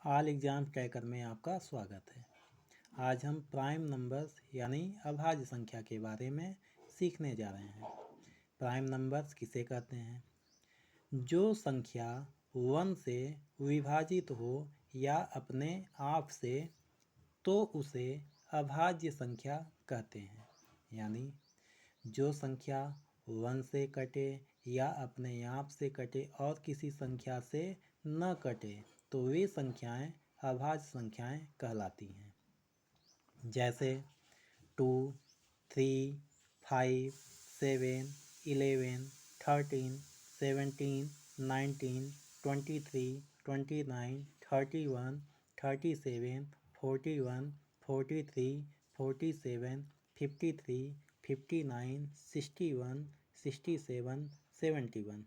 All exam tracker में आपका स्वागत है। आज हम प्राइम नंबर्स यानी अभाज्य संख्या के बारे में सीखने जा रहे हैं। प्राइम नंबर्स किसे कहते हैं? जो संख्या 1 से विभाजित हो या अपने आप से, तो उसे अभाज्य संख्या कहते हैं। यानी जो संख्या 1 से कटे या अपने आप से कटे और किसी संख्या से न कटे तो वे संख्याएं अभाज्य संख्याएं कहलाती हैं। जैसे 2, 3, 5, 7, 11, 13, 17, 19, 23, 29, 31, 37, 41, 43, 47, 53, 59, 61, 67, 71,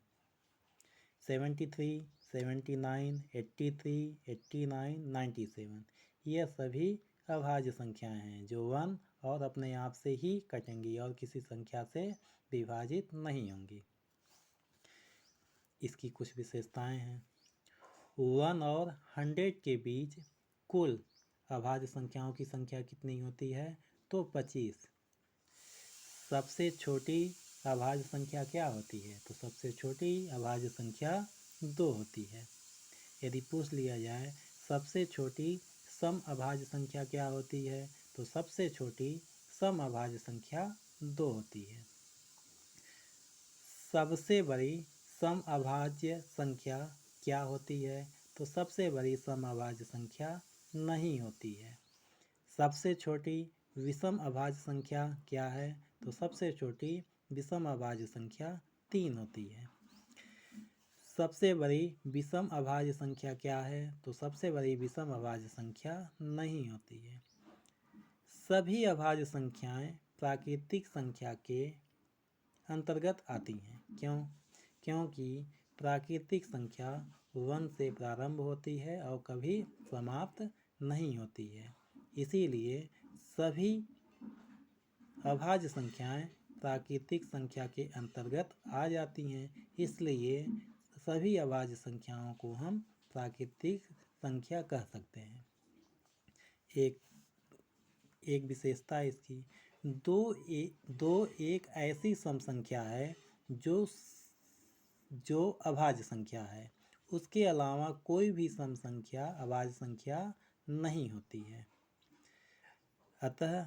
73, 79, 83, 89, 97। यह सभी अभाज्य संख्याएं हैं जो 1 और अपने आप से ही कटेंगी और किसी संख्या से विभाजित नहीं होंगी। इसकी कुछ विशेषताएं हैं। 1 और 100 के बीच कुल अभाज्य संख्याओं की संख्या कितनी होती है? तो 25। सबसे छोटी अभाज्य संख्या क्या होती है? तो सबसे छोटी अभाज्य संख्या 2 होती है। यदि पूछ लिया जाए सबसे छोटी सम अभाज्य संख्या क्या होती है? तो सबसे छोटी सम अभाज्य संख्या 2 होती है। सबसे बड़ी सम अभाज्य संख्या क्या होती है? तो सबसे बड़ी सम अभाज्य संख्या नहीं होती है। सबसे छोटी विषम अभाज्य संख्या क्या है? तो सबसे छोटी विषम अभाज्य संख्या 3 होती है। सबसे बड़ी विषम अभाज्य संख्या क्या है? तो सबसे बड़ी विषम अभाज्य संख्या नहीं होती है। सभी अभाज्य संख्याएं प्राकृतिक संख्या के अंतर्गत आती हैं। क्यों? क्योंकि प्राकृतिक संख्या 1 से प्रारंभ होती है और कभी समाप्त नहीं होती है। इसीलिए सभी अभाज्य संख्याएं प्राकृतिक संख्या के अंतर्गत आ जाती हैं। इसलिए सभी अभाज्य संख्याओं को हम प्राकृतिक संख्या कह सकते हैं। एक विशेषता इसकी, दो एक ऐसी सम संख्या है जो अभाज्य संख्या है। उसके अलावा कोई भी सम संख्या अभाज्य संख्या नहीं होती है। अतः